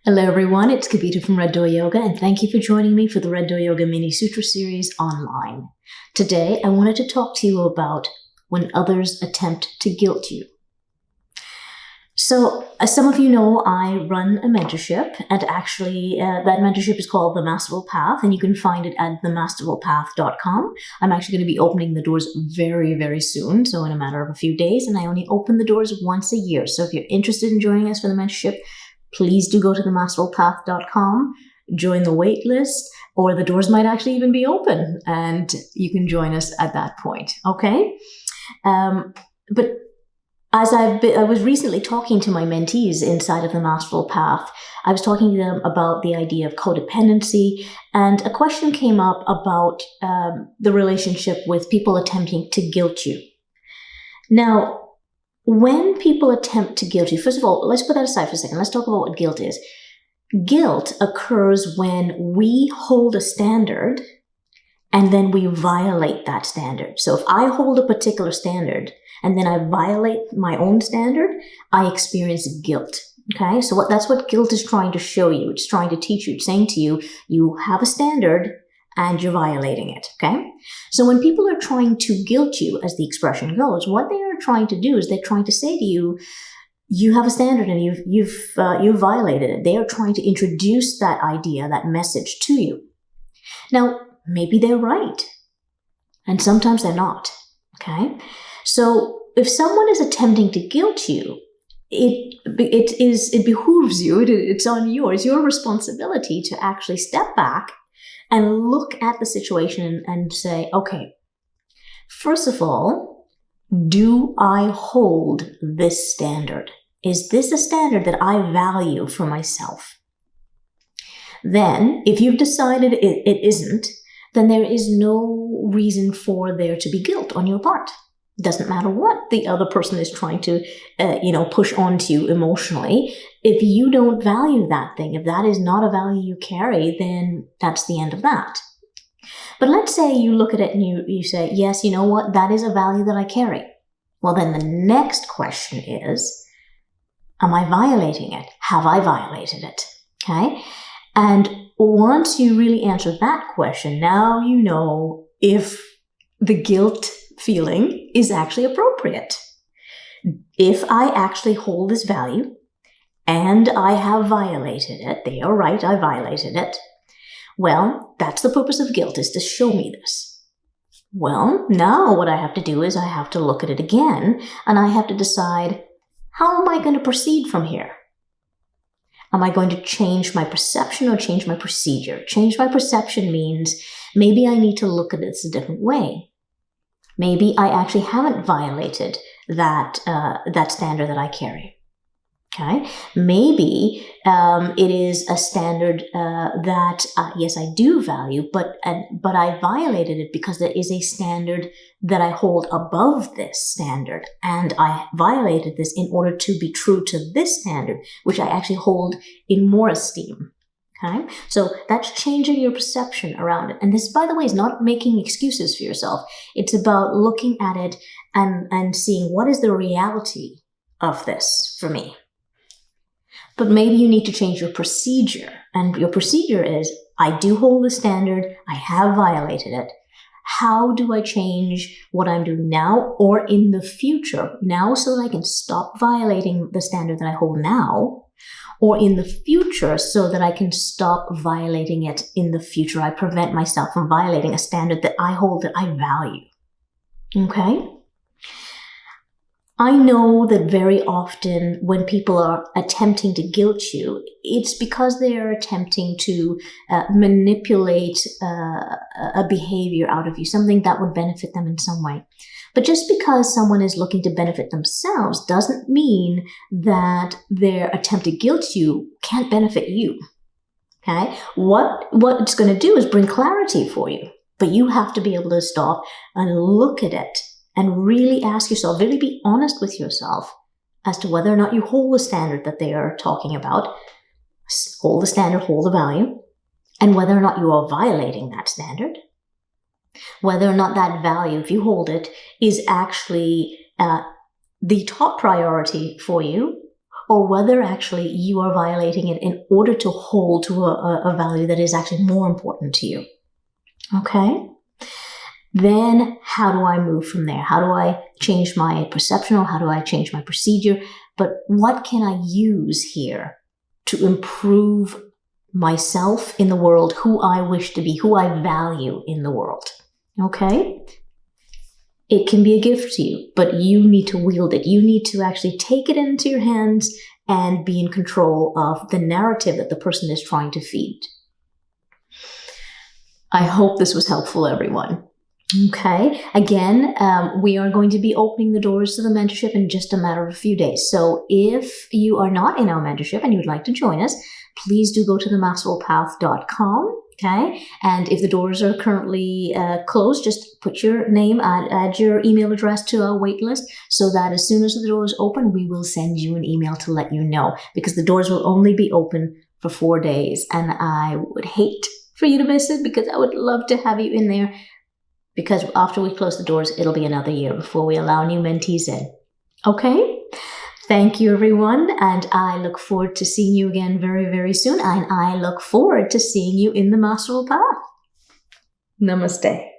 Hello everyone, it's Kavita from Red Door Yoga, and thank you for joining me for the Red Door Yoga Mini Sutra series online. Today, I wanted to talk to you about when others attempt to guilt you. So, as some of you know, I run a mentorship, and actually that mentorship is called The Masterful Path, and you can find it at themasterfulpath.com. I'm actually going to be opening the doors very, very soon, so in a matter of a few days, and I only open the doors once a year. So if you're interested in joining us for the mentorship, please do go to themasterfulpath.com, join the wait list, or the doors might actually even be open, and you can join us at that point, okay? But as I was recently talking to my mentees inside of the Masterful Path, I was talking to them about the idea of codependency, and a question came up about the relationship with people attempting to guilt you. Now, when people attempt to guilt you, first of all, let's put that aside for a second. Let's talk about what guilt is. Guilt occurs when we hold a standard and then we violate that standard. So if I hold a particular standard and then I violate my own standard, I experience guilt. Okay, so that's what guilt is trying to show you. It's trying to teach you. It's saying to you, you have a standard and you're violating it, okay? So when people are trying to guilt you, as the expression goes, what they are trying to do is they're trying to say to you, you have a standard and you've violated it. They are trying to introduce that idea, that message to you. Now, maybe they're right, and sometimes they're not, okay? So if someone is attempting to guilt you, it behooves you, it's on you, it's your responsibility to actually step back and look at the situation and say, okay, first of all, do I hold this standard? Is this a standard that I value for myself? Then, if you've decided it isn't, then there is no reason for there to be guilt on your part. It doesn't matter what the other person is trying to, push onto you emotionally. If you don't value that thing, if that is not a value you carry, then that's the end of that. But let's say you look at it and you say, yes, you know what, that is a value that I carry. Well, then the next question is, am I violating it? Have I violated it? Okay? And once you really answer that question, now you know if the guilt feeling is actually appropriate. If I actually hold this value and I have violated it, they are right, I violated it. Well, that's the purpose of guilt, is to show me this. Well, now what I have to do is I have to look at it again and I have to decide, how am I going to proceed from here? Am I going to change my perception or change my procedure? Change my perception means maybe I need to look at this a different way. Maybe I actually haven't violated that standard that I carry. Okay, maybe it is a standard that yes, I do value, but I violated it because there is a standard that I hold above this standard, and I violated this in order to be true to this standard, which I actually hold in more esteem. Okay, so that's changing your perception around it. And this, by the way, is not making excuses for yourself. It's about looking at it and seeing what is the reality of this for me. But maybe you need to change your procedure. And your procedure is, I do hold the standard, I have violated it. How do I change what I'm doing now or in the future? Now so that I can stop violating the standard that I hold now, or in the future so that I can stop violating it in the future. I prevent myself from violating a standard that I hold, that I value. Okay? I know that very often when people are attempting to guilt you, it's because they are attempting to manipulate a behavior out of you, something that would benefit them in some way. But just because someone is looking to benefit themselves doesn't mean that their attempt to guilt you can't benefit you. Okay? What it's going to do is bring clarity for you, but you have to be able to stop and look at it and really ask yourself, really be honest with yourself as to whether or not you hold the standard that they are talking about, hold the standard, hold the value, and whether or not you are violating that standard, whether or not that value, if you hold it, is actually the top priority for you, or whether actually you are violating it in order to hold to a value that is actually more important to you. Okay? Then how do I move from there? How do I change my perception, or how do I change my procedure? But what can I use here to improve myself in the world, who I wish to be, who I value in the world? Okay? It can be a gift to you, but you need to wield it. You need to actually take it into your hands and be in control of the narrative that the person is trying to feed. I hope this was helpful, everyone. Okay, again, we are going to be opening the doors to the mentorship in just a matter of a few days. So if you are not in our mentorship and you'd like to join us, please do go to themasterfulpath.com. Okay, and if the doors are currently closed, just put your name, add your email address to our wait list, so that as soon as the doors open, we will send you an email to let you know, because the doors will only be open for 4 days, and I would hate for you to miss it, because I would love to have you in there. Because after we close the doors, it'll be another year before we allow new mentees in. Okay? Thank you, everyone. And I look forward to seeing you again very, very soon. And I look forward to seeing you in the Masterful Path. Namaste.